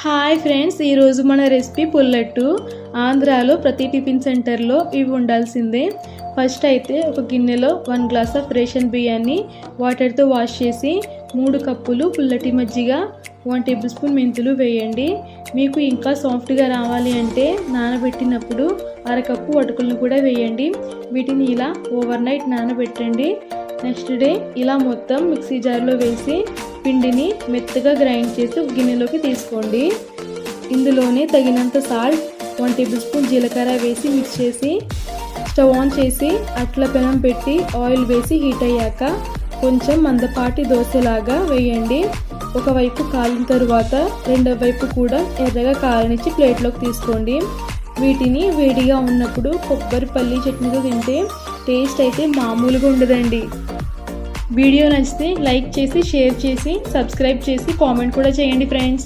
Hi friends, ఈరోజు మన recipe పుల్లట్టు. ఆంధ్రాలో ప్రతి టిఫిన్ సెంటర్లో ఇవి ఉండాల్సిందే. ఫస్ట్ అయితే ఒక గిన్నెలో 1 గ్లాస్ ఆఫ్ రేషన్ బియ్యాన్ని వాటర్తో వాష్ చేసి 3 కప్పులు పుల్లటి మజ్జిగ 1 టేబుల్ స్పూన్ మెంతులు వేయండి. మీకు ఇంకా సాఫ్ట్గా రావాలి అంటే నానబెట్టినప్పుడు అరకప్పు అటుకులను కూడా వేయండి. వీటిని ఇలా ఓవర్ నైట్ నానబెట్టండి. నెక్స్ట్ డే ఇలా మొత్తం మిక్సీ జార్లో వేసి పిండిని మెత్తగా గ్రైండ్ చేసి గిన్నెలోకి తీసుకోండి. ఇందులోనే తగినంత సాల్ట్, 1 టేబుల్ స్పూన్ జీలకర్ర వేసి మిక్స్ చేసి స్టవ్ ఆన్ చేసి అట్ల పెనం పెట్టి ఆయిల్ వేసి హీట్ అయ్యాక కొంచెం మందపాటి దోశలాగా వేయండి. ఒకవైపు కాలిన తరువాత రెండో వైపు కూడా ఎర్రగా కాలనిచ్చి ప్లేట్లోకి తీసుకోండి. వీటిని వేడిగా ఉన్నప్పుడు కొబ్బరి పల్లి చట్నీతో తింటే టేస్ట్ అయితే మామూలుగా ఉండదండి. వీడియో నచ్చితే లైక్ చేసి, షేర్ చేసి, సబ్స్క్రైబ్ చేసి కామెంట్ కూడా చేయండి ఫ్రెండ్స్.